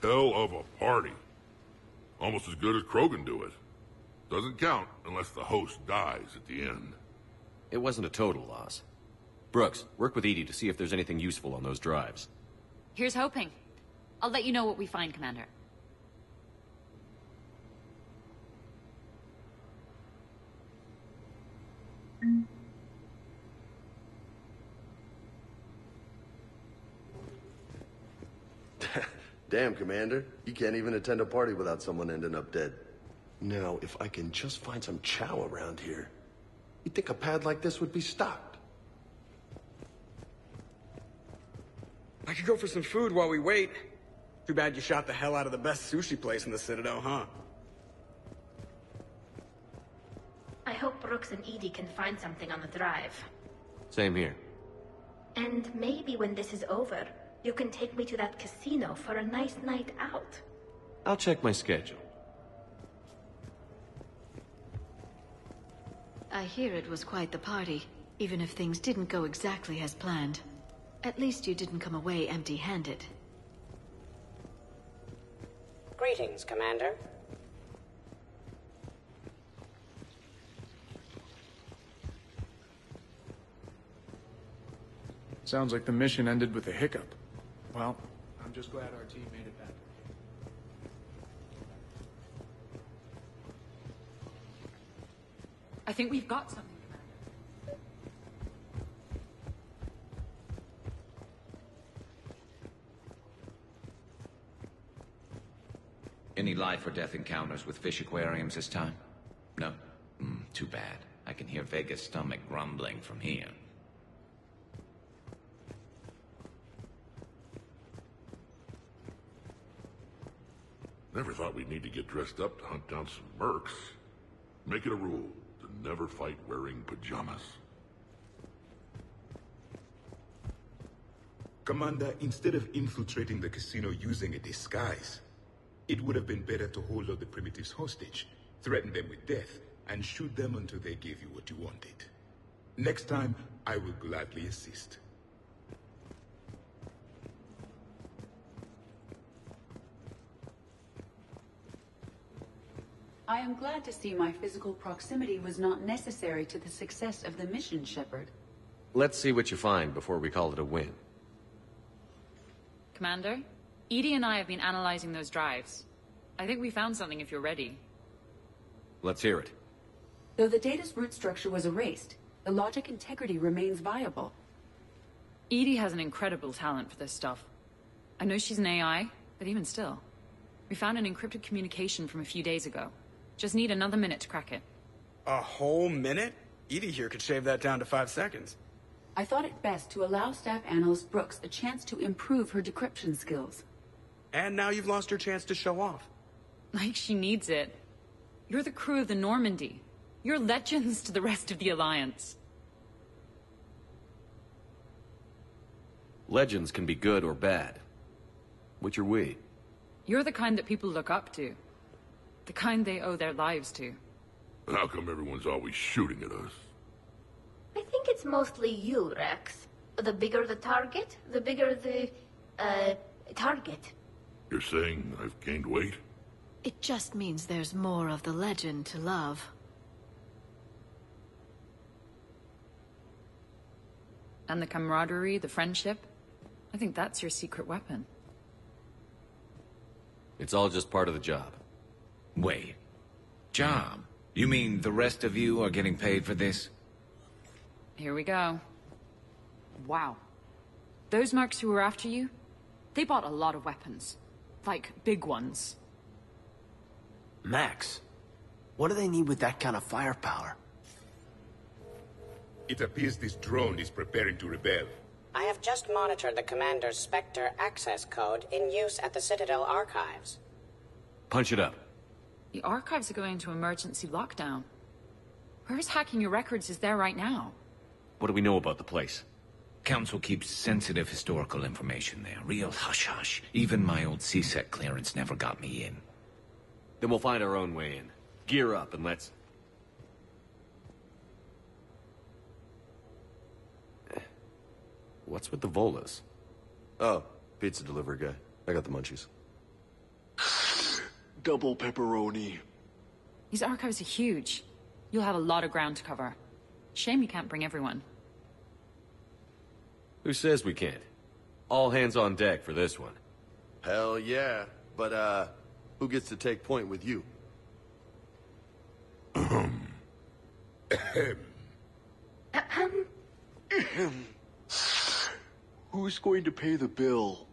hell of a party. Almost as good as Krogan do it. Doesn't count unless the host dies at the end. It wasn't a total loss. Brooks, work with Edie to see if there's anything useful on those drives. Here's hoping. I'll let you know what we find, Commander. Damn, Commander. You can't even attend a party without someone ending up dead. Now, if I can just find some chow around here, you'd think a pad like this would be stocked. I could go for some food while we wait. Too bad you shot the hell out of the best sushi place in the Citadel, huh? I hope Brooks and Edie can find something on the drive. Same here. And maybe when this is over, you can take me to that casino for a nice night out. I'll check my schedule. I hear it was quite the party, even if things didn't go exactly as planned. At least you didn't come away empty-handed. Greetings, Commander. Sounds like the mission ended with a hiccup. Well, I'm just glad our team made it back. I think we've got something, Commander. Any life or death encounters with fish aquariums this time? No? Too bad. I can hear Vega's stomach grumbling from here. Never thought we'd need to get dressed up to hunt down some mercs. Make it a rule to never fight wearing pajamas. Commander, instead of infiltrating the casino using a disguise, it would have been better to hold all the primitives hostage, threaten them with death, and shoot them until they gave you what you wanted. Next time, I will gladly assist. I am glad to see my physical proximity was not necessary to the success of the mission, Shepard. Let's see what you find before we call it a win. Commander, Edie and I have been analyzing those drives. I think we found something if you're ready. Let's hear it. Though the data's root structure was erased, the logic integrity remains viable. Edie has an incredible talent for this stuff. I know she's an AI, but even still. We found an encrypted communication from a few days ago. Just need another minute to crack it. A whole minute? Edie here could shave that down to 5 seconds. I thought it best to allow Staff Analyst Brooks a chance to improve her decryption skills. And now you've lost your chance to show off. Like she needs it. You're the crew of the Normandy. You're legends to the rest of the Alliance. Legends can be good or bad. Which are we? You're the kind that people look up to. The kind they owe their lives to. How come everyone's always shooting at us? I think it's mostly you, Rex. The bigger the target, the bigger the, target. You're saying I've gained weight? It just means there's more of the legend to love. And the camaraderie, the friendship. I think that's your secret weapon. It's all just part of the job. Wait. Job? You mean the rest of you are getting paid for this? Here we go. Wow. Those mercs who were after you, they bought a lot of weapons. Like, big ones. Max, what do they need with that kind of firepower? It appears this drone is preparing to rebel. I have just monitored the Commander's Spectre access code in use at the Citadel archives. Punch it up. The archives are going into emergency lockdown. Whoever's hacking your records is there right now. What do we know about the place? Council keeps sensitive historical information there. Real hush-hush. Even my old CSEC clearance never got me in. Then we'll find our own way in. Gear up and let's... What's with the Volas? Oh, pizza delivery guy. I got the munchies. Double pepperoni. These archives are huge. You'll have a lot of ground to cover. Shame you can't bring everyone. Who says we can't? All hands on deck for this one. Hell yeah. But, who gets to take point with you? Who's going to pay the bill?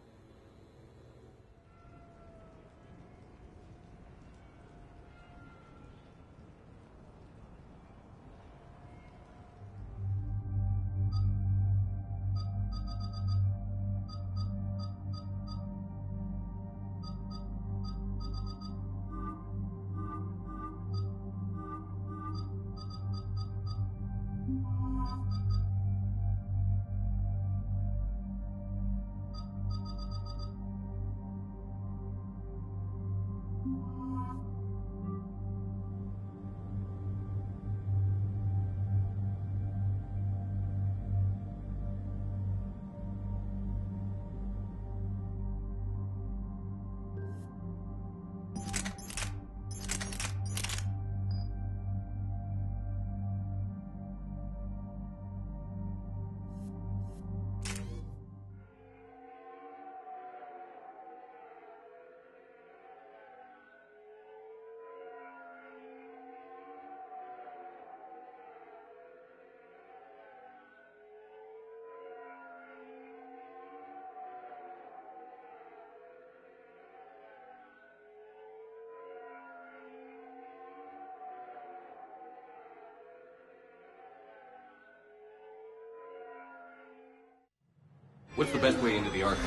What's the best way into the archive?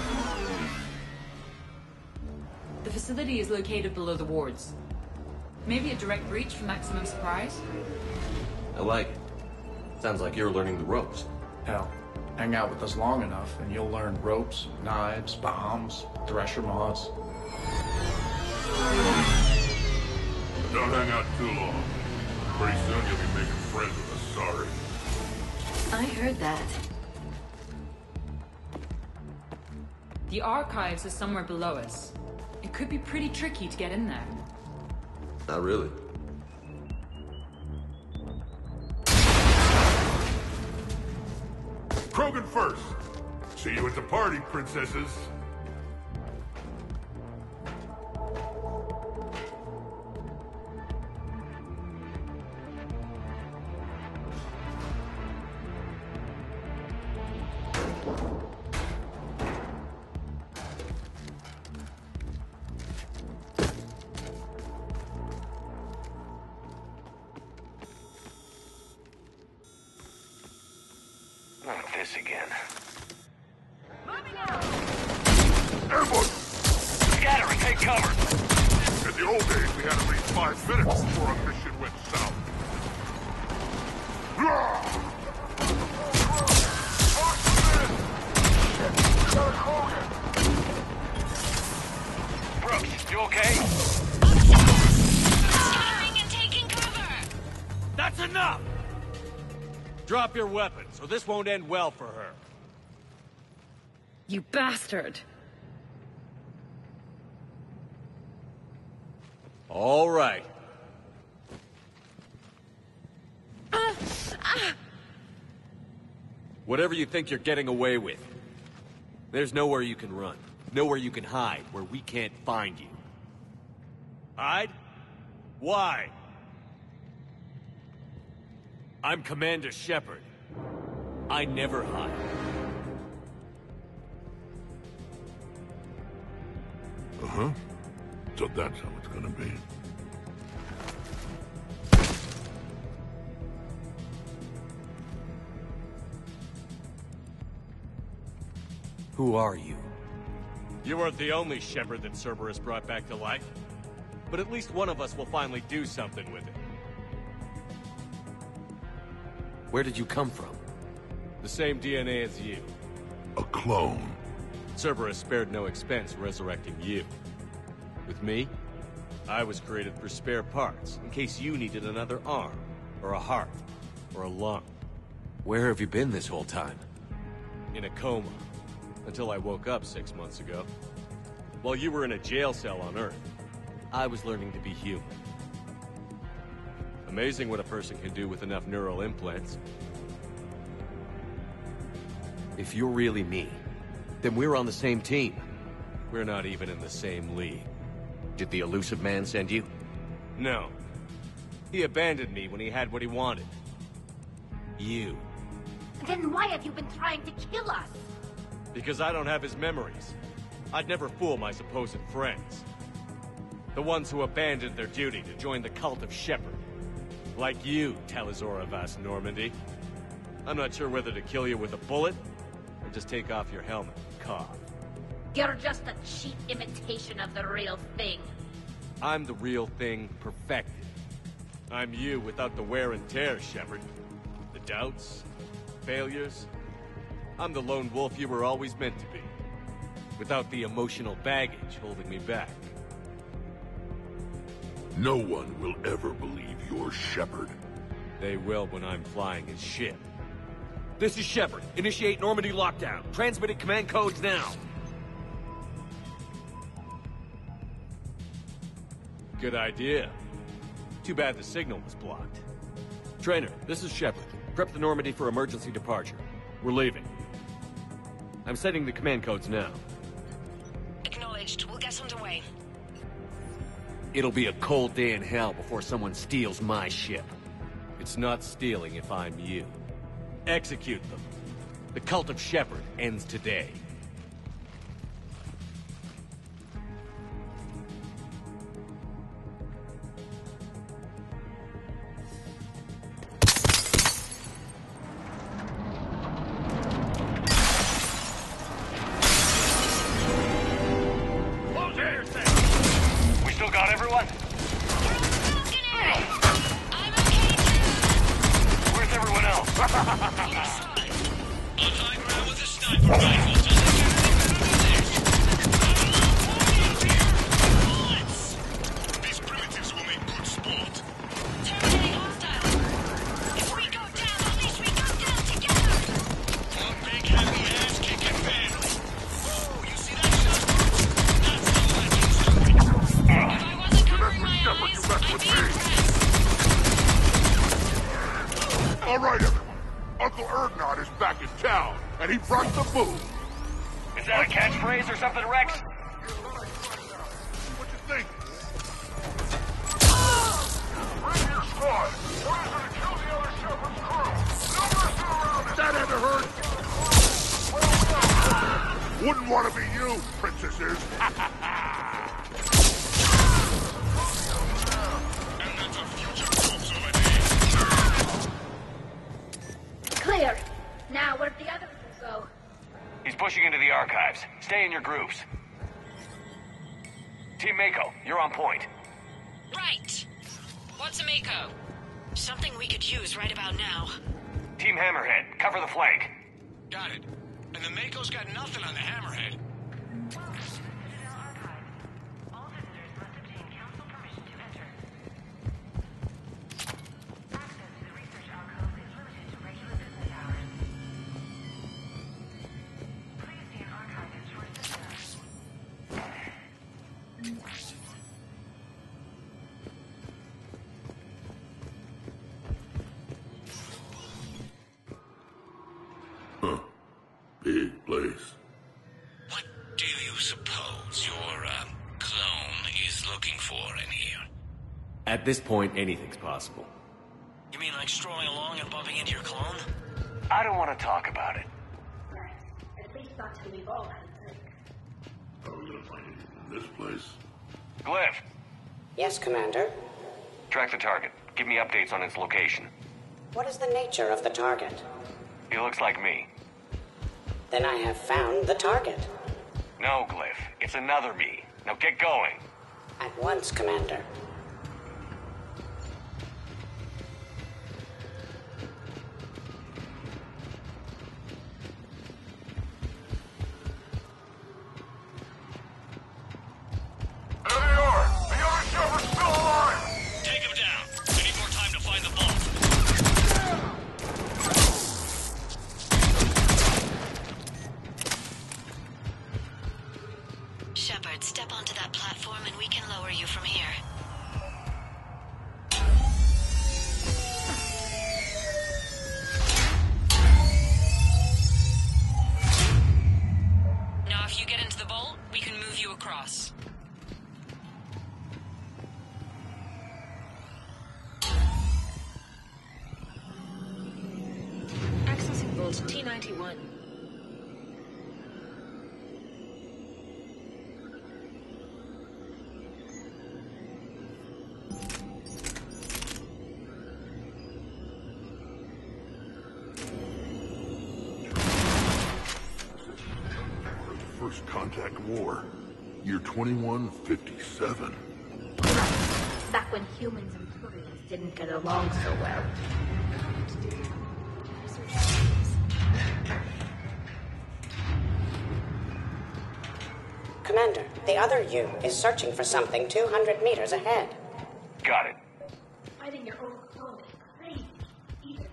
The facility is located below the wards. Maybe a direct breach for maximum surprise? I like it. Sounds like you're learning the ropes. Hell, hang out with us long enough and you'll learn ropes, knives, bombs, thresher moths. Don't hang out too long. Pretty soon you'll be making friends with us, sorry. I heard that. The archives are somewhere below us. It could be pretty tricky to get in there. Not really. Krogan first. See you at the party, princesses. Not this again. Airborne! Scattering, take cover! In the old days, we had at least 5 minutes before our mission went south. Brooks, you okay? Escaping and taking cover! That's enough! Drop your weapons, or this won't end well for her. You bastard! All right. Whatever you think you're getting away with, there's nowhere you can run. Nowhere you can hide where we can't find you. Hide? Why? I'm Commander Shepard. I never hide. Uh-huh. So that's how it's gonna be. Who are you? You weren't the only Shepard that Cerberus brought back to life. But at least one of us will finally do something with it. Where did you come from? The same DNA as you. A clone. Cerberus spared no expense resurrecting you. With me, I was created for spare parts, in case you needed another arm, or a heart, or a lung. Where have you been this whole time? In a coma. Until I woke up 6 months ago. While you were in a jail cell on Earth. I was learning to be human. Amazing what a person can do with enough neural implants. If you're really me, then we're on the same team. We're not even in the same league. Did the elusive man send you? No. He abandoned me when he had what he wanted. You. Then why have you been trying to kill us? Because I don't have his memories. I'd never fool my supposed friends. The ones who abandoned their duty to join the cult of Shepherd. Like you, Talizora Vas Normandy. I'm not sure whether to kill you with a bullet, or just take off your helmet and cough. You're just a cheap imitation of the real thing. I'm the real thing perfected. I'm you without the wear and tear, Shepherd. The doubts, failures. I'm the lone wolf you were always meant to be. Without the emotional baggage holding me back. No one will ever believe you're Shepherd. They will when I'm flying his ship. This is Shepherd. Initiate Normandy lockdown. Transmitting command codes now. Good idea. Too bad the signal was blocked. Trainer, this is Shepherd. Prep the Normandy for emergency departure. We're leaving. I'm setting the command codes now. Acknowledged. We'll get underway. It'll be a cold day in hell before someone steals my ship. It's not stealing if I'm you. Execute them. The cult of Shepherd ends today. Got everyone? Where's everyone else? On high ground with a sniper rifle. These primitives will make good sport. Terminating hostile. If we go down, at least we go down together. One big heavy ass kicking family. Oh, you see that shot? That's the legend story. All right, everyone. Uncle Erdnot is back in town, and he brought the food. Is that a catchphrase or something, Rex? What you think? Bring your squad. Orders are to kill the other Shepherd's crew. No messing around. That ever hurt? Wouldn't want to be you, princesses. Clear. Now where'd the others go? He's pushing into the archives. Stay in your groups. Team Mako, you're on point. Right. What's a Mako? Something we could use right about now. Team Hammerhead, cover the flank. Got it. And the Mako's got nothing on the Hammerhead. Big place. What do you suppose your, clone is looking for in here? At this point, anything's possible. You mean like strolling along and bumping into your clone? I don't want to talk about it. At least not till we've all had a drink. How are we gonna find anything in this place? Glyph. Yes, Commander. Track the target. Give me updates on its location. What is the nature of the target? He looks like me. Then I have found the target. No, Glyph. It's another me. Now get going. At once, Commander. There they are! The other Shepherd's still alive! Take him down. We need more time to find the vault. Shepard, step onto that platform and we can lower you from here. Vault T-91. First contact war. Year 2157. Back when humans and Turians didn't get along so well. Commander, the other you is searching for something 200 meters ahead. Got it. Fighting your own clone is crazy. Even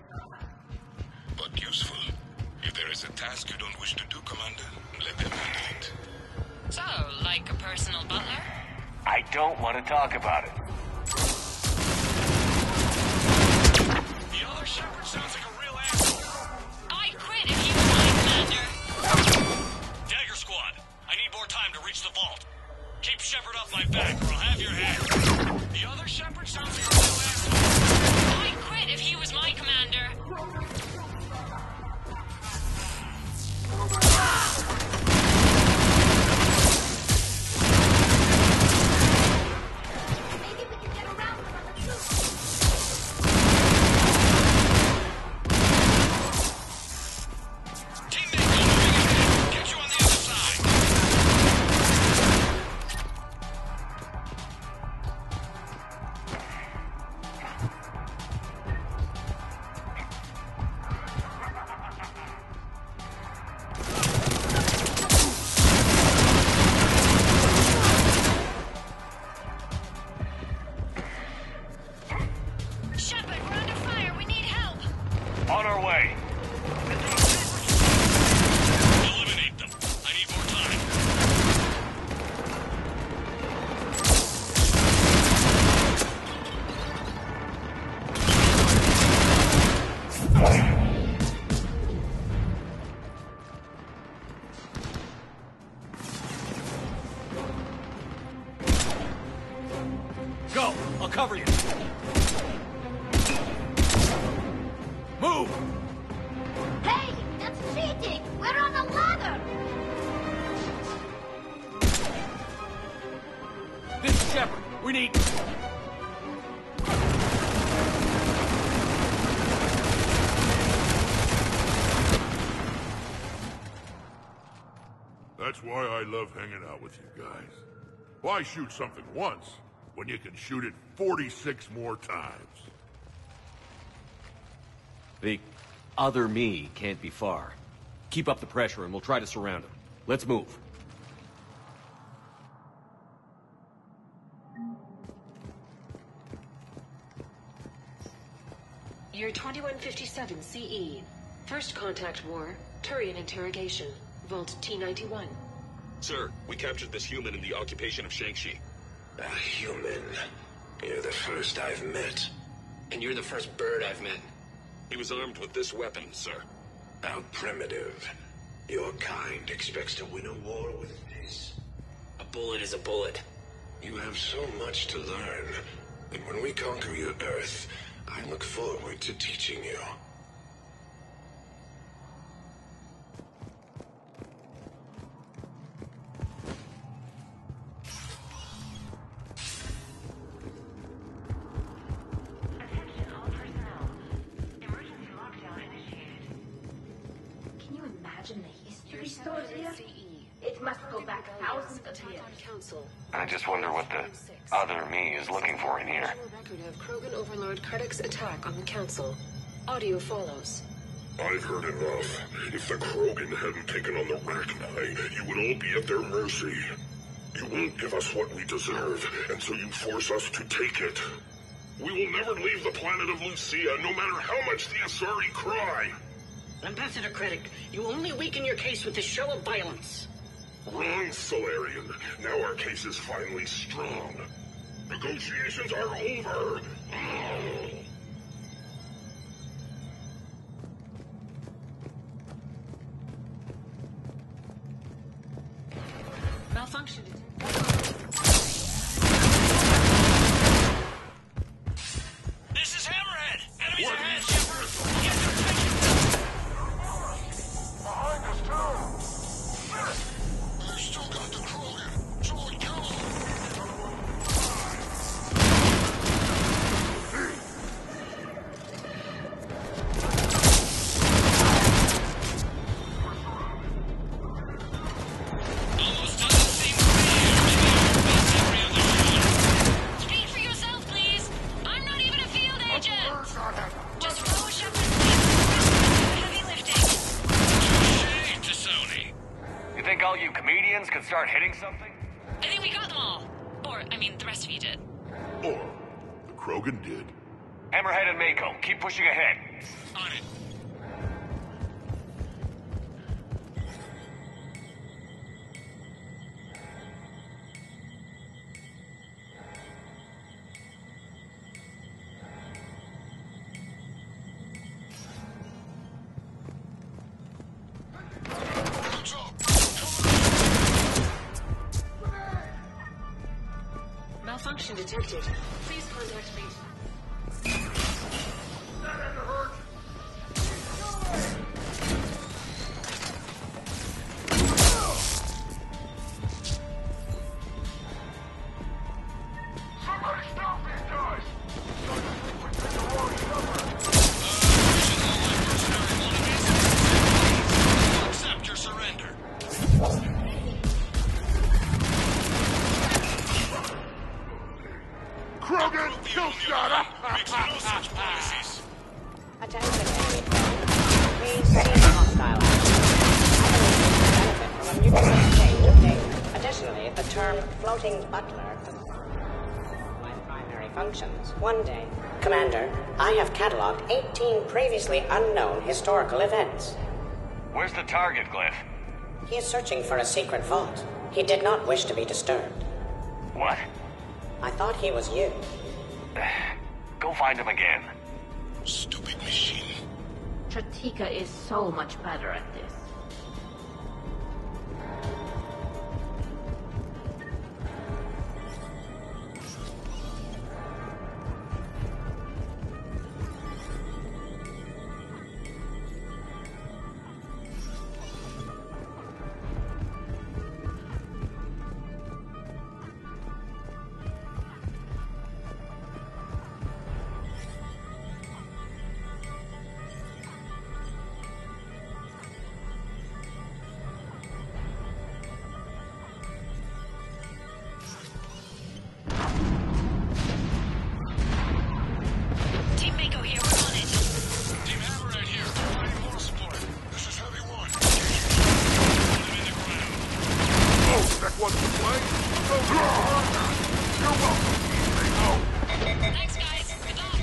But useful. If there is a task you don't wish to do, Commander, let them handle it. So, like a personal butler? I don't want to talk about it. The other shepherd sounds like a real asshole. I'd quit if he was my commander. Dagger Squad, I need more time to reach the vault. Keep Shepard off my back, or I'll have your head. The other shepherd sounds like a real asshole. I'd quit if he was my commander. On our way. Eliminate them. I need more time. Go! I'll cover you! Move! Hey, that's cheating! We're on a ladder! This is Shepard. We need... That's why I love hanging out with you guys. Why shoot something once when you can shoot it 46 more times? The other me can't be far. Keep up the pressure and we'll try to surround him. Let's move. Year 2157 CE. First contact war, Turian interrogation. Vault T-91. Sir, we captured this human in the occupation of Shang-Chi. A human? You're the first I've met. And you're the first bird I've met. He was armed with this weapon, sir. How primitive. Your kind expects to win a war with this. A bullet is a bullet. You have so much to learn. And when we conquer your Earth, I look forward to teaching you. It must go back thousands of years. I just wonder what the other me is looking for in here. Record of Krogan Overlord Krennic's attack on the Council. Audio follows. I've heard enough. If the Krogan hadn't taken on the Rachni, you would all be at their mercy. You won't give us what we deserve, and so you force us to take it. We will never leave the planet of Lucia, no matter how much the Asari cry. Ambassador Krennic, you only weaken your case with this show of violence. Wrong, Solarian. Now our case is finally strong. Negotiations are over. Malfunction. This is Hammerhead! Enemies ahead, Shepard! Get their attention! could start hitting something? I think we got them all. Or, I mean, the rest of you did. Or the Krogan did. Hammerhead and Mako, keep pushing ahead. On it. Malfunction detected. Please contact me. Accept your surrender. Krogan, kill shot! Makes no such policies. Attention, enemy. Please cease hostile action. I believe you benefit from a mutual exchange of data. Additionally, the term floating butler my primary functions. One day. Commander, I have cataloged 18 previously unknown historical events. Where's the target, Glyph? He is searching for a secret vault. He did not wish to be disturbed. What? I thought he was you. Go find him again. Stupid machine. Chatika is so much better at this. Team Mako here, we're on it. Team Hammerhead here. Providing moral support. This is Heavy 1. Put him in the ground. Oh, that wasn't the play? Go, You're welcome, Team Mako. Thanks, guys. Good luck.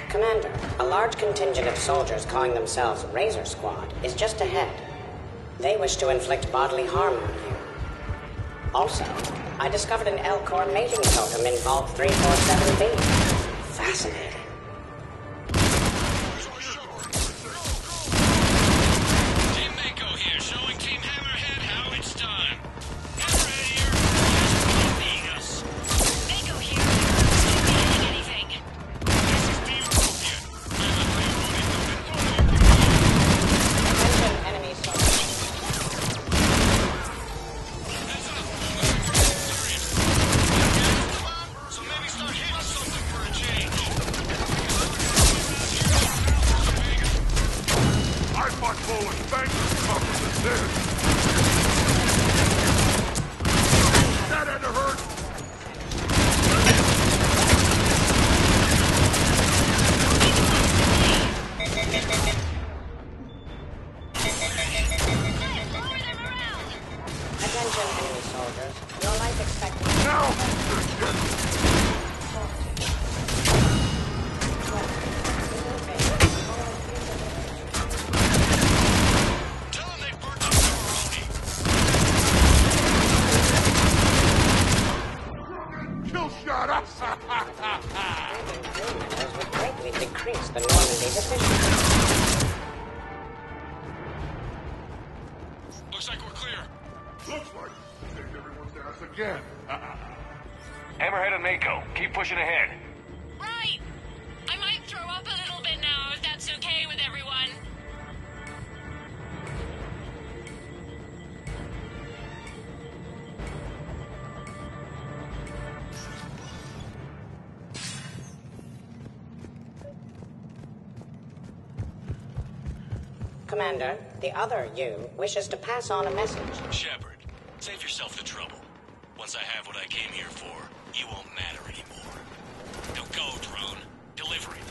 Commander, a large contingent of soldiers calling themselves Razor Squad is just ahead. They wish to inflict bodily harm on you. Also, I discovered an L-Core mating totem in Vault 347B. Fascinating. Team Mako here, showing Team Hammerhead how it's done. Hammerhead here. Just being us. Mako here. Not doing anything. This is the Utopian. Attention, enemy soldiers. So maybe start hitting something for a change. I fought forward bankers tougher than this. That had to hurt. Attention, enemy soldiers. Your life expectancy. Now! Tell them they burnt up Pepperoni. Kill shot! Crew members would greatly decrease the Normandy's efficiency. Looks like we're clear. Looks like we saved everyone's ass again. Hammerhead and Mako, keep pushing ahead. Right. I might throw up a little bit now, if that's okay with everyone. Commander, the other you wishes to pass on a message. Shepard, save yourself the trouble. Once I have what I came here for, you won't matter anymore. Now go, drone. Deliver it.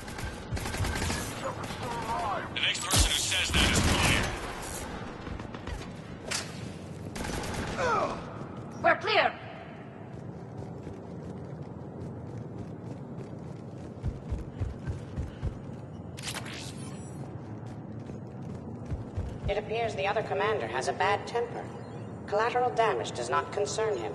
The next person who says that is fired. We're clear. It appears the other commander has a bad temper. Collateral damage does not concern him.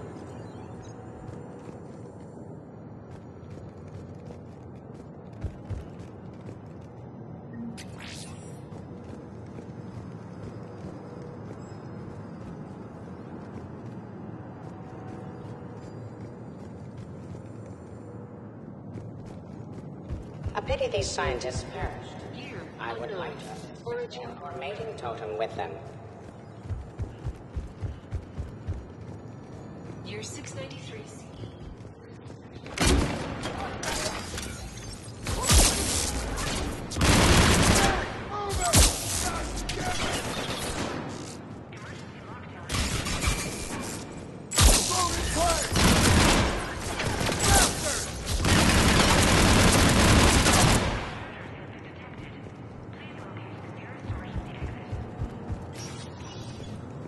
A pity these scientists perished. I would like to have a mating totem with them. Year 693 CE.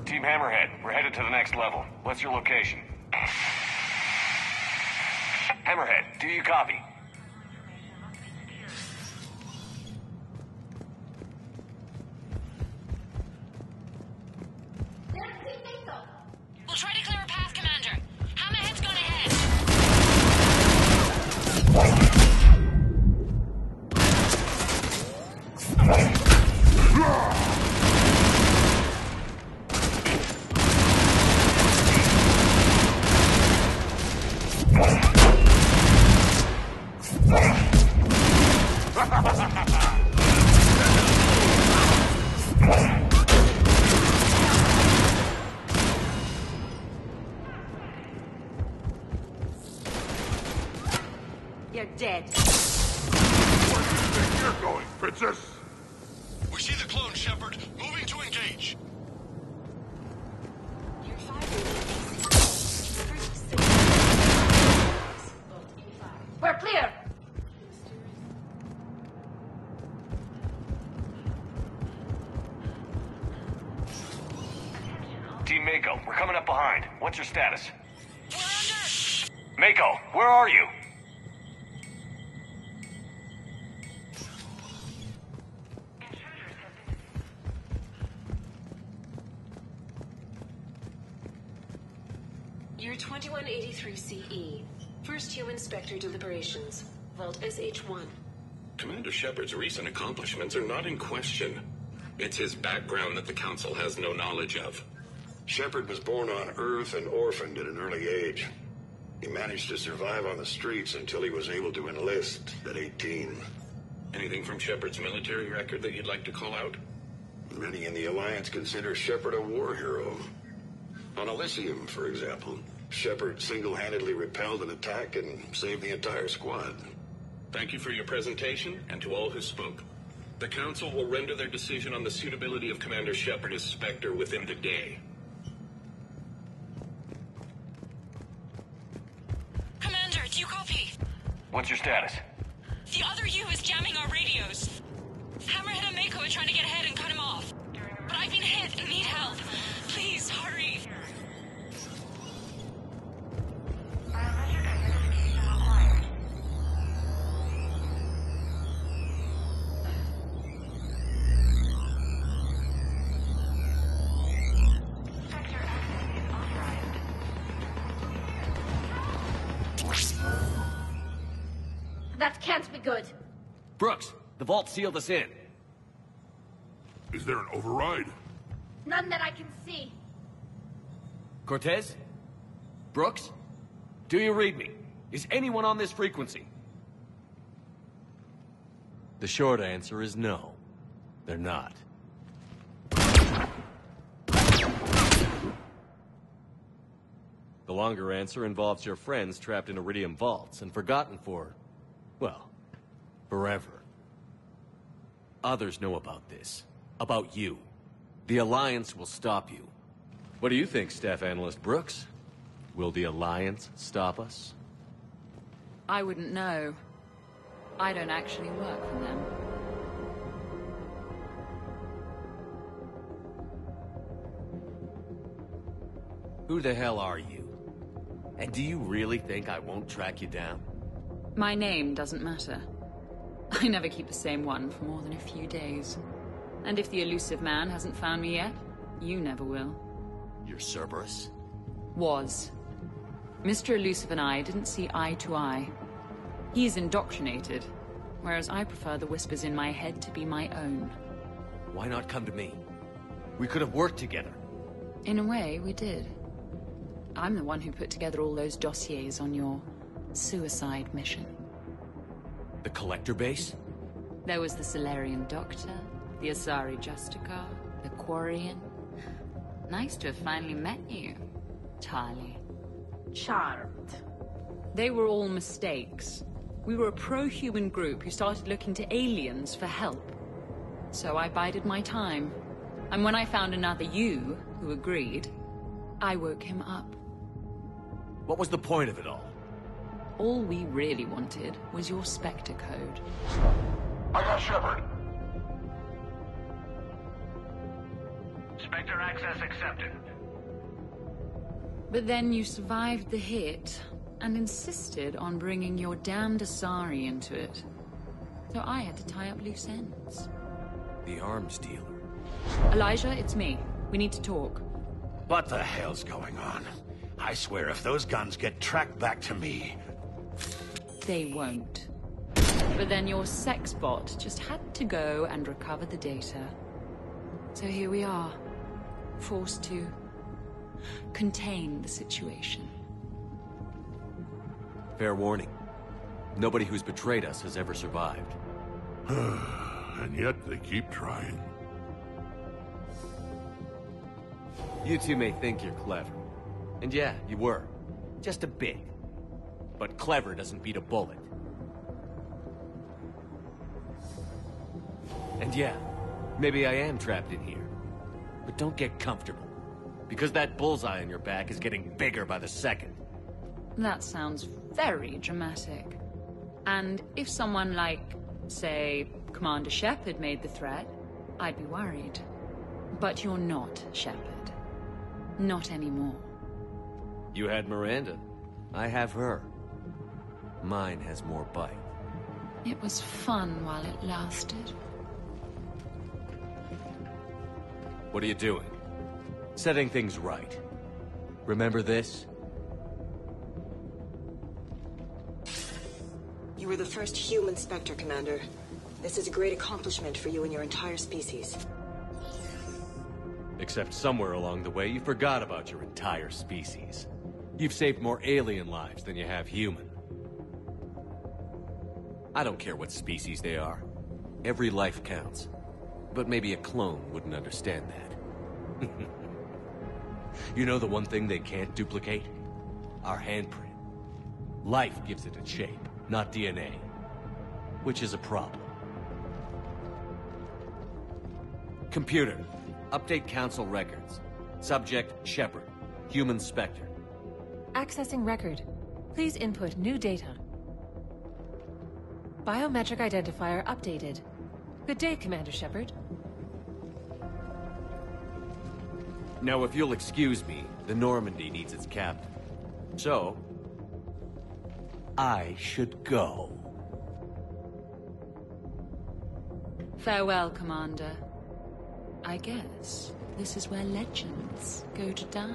Team Hammerhead, we're headed to the next level. What's your location? Hammerhead, do you copy? We'll try to clear a path, Commander. Hammerhead's gone ahead. You're dead. Where do you think you're going, Princess? We see the clone, Shepard. Moving to engage. We're clear. Team Mako, we're coming up behind. What's your status? Mako, where are you? Year 2183 CE. First human Spectre deliberations. Vault SH-1. Commander Shepard's recent accomplishments are not in question. It's his background that the Council has no knowledge of. Shepard was born on Earth and orphaned at an early age. He managed to survive on the streets until he was able to enlist at 18. Anything from Shepard's military record that you'd like to call out? Many in the Alliance consider Shepard a war hero. On Elysium, for example, Shepard single-handedly repelled an attack and saved the entire squad. Thank you for your presentation, and to all who spoke. The Council will render their decision on the suitability of Commander Shepard as Spectre within the day. Commander, do you copy? What's your status? The other U is jamming our radios. Hammerhead and Mako are trying to get ahead and cut him off. But I've been hit and need help. Please, hurry. That can't be good. Brooks, the vault sealed us in. Is there an override? None that I can see. Cortez? Brooks? Do you read me? Is anyone on this frequency? The short answer is no. They're not. The longer answer involves your friends trapped in Iridium vaults and forgotten for, well, forever. Others know about this. About you. The Alliance will stop you. What do you think, Staff Analyst Brooks? Will the Alliance stop us? I wouldn't know. I don't actually work for them. Who the hell are you? And do you really think I won't track you down? My name doesn't matter. I never keep the same one for more than a few days. And if the elusive man hasn't found me yet, you never will. You're Cerberus? Was. Mr. Elusive and I didn't see eye to eye. He's indoctrinated, whereas I prefer the whispers in my head to be my own. Why not come to me? We could have worked together. In a way, we did. I'm the one who put together all those dossiers on your suicide mission. The Collector base? There was the Solarian Doctor, the Asari Justicar, the Quarian. Nice to have finally met you, Tali. Charmed. They were all mistakes. We were a pro-human group who started looking to aliens for help. So I bided my time. And when I found another you, who agreed, I woke him up. What was the point of it all? All we really wanted was your Spectre code. I got Shepard. Spectre access accepted. But then you survived the hit, and insisted on bringing your damned Asari into it. So I had to tie up loose ends. The arms dealer. Elijah, it's me. We need to talk. What the hell's going on? I swear if those guns get tracked back to me... They won't. But then your sex bot just had to go and recover the data. So here we are, forced to contain the situation. Fair warning. Nobody who's betrayed us has ever survived. And yet they keep trying. You two may think you're clever. And yeah, you were. Just a bit. But clever doesn't beat a bullet. And yeah, maybe I am trapped in here. But don't get comfortable. Because that bullseye on your back is getting bigger by the second. That sounds very dramatic. And if someone like, say, Commander Shepard made the threat, I'd be worried. But you're not Shepard. Not anymore. You had Miranda. I have her. Mine has more bite. It was fun while it lasted. What are you doing? Setting things right. Remember this? You were the first human Spectre, Commander. This is a great accomplishment for you and your entire species. Except somewhere along the way, you forgot about your entire species. You've saved more alien lives than you have human. I don't care what species they are. Every life counts. But maybe a clone wouldn't understand that. You know the one thing they can't duplicate? Our handprint. Life gives it a shape, not DNA. Which is a problem. Computer, update Council records. Subject, Shepard. Human Spectre. Accessing record. Please input new data. Biometric identifier updated. Good day, Commander Shepard. Now, if you'll excuse me, the Normandy needs its captain. So, I should go. Farewell, Commander. I guess this is where legends go to die.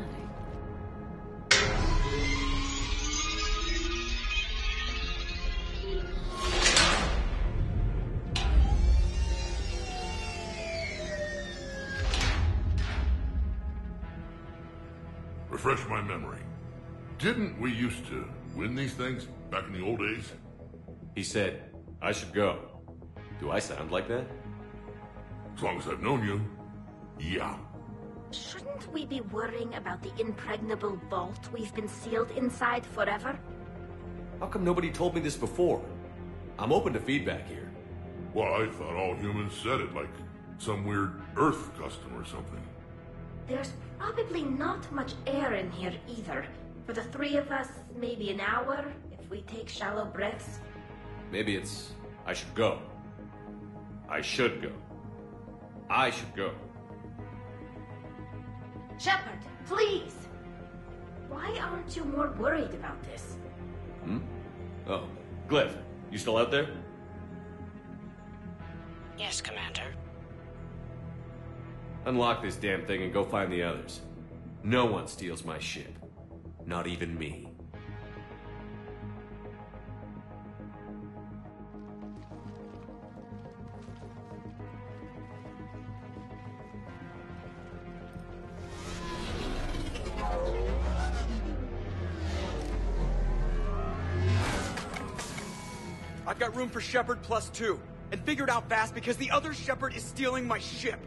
Refresh my memory. Didn't we used to win these things back in the old days? He said, I should go. Do I sound like that? As long as I've known you, yeah. Shouldn't we be worrying about the impregnable vault we've been sealed inside forever? How come nobody told me this before? I'm open to feedback here. Well, I thought all humans said it, like Some weird Earth custom or something. There's probably not much air in here either. For the three of us, maybe an hour, if we take shallow breaths. Maybe it's... I should go. I should go. I should go. Shepard, please! Why aren't you more worried about this? Hmm? Oh, Glyph, you still out there? Yes, Commander. Unlock this damn thing and go find the others. No one steals my ship. Not even me. I've got room for Shepard +2, and figured out fast because the other Shepard is stealing my ship.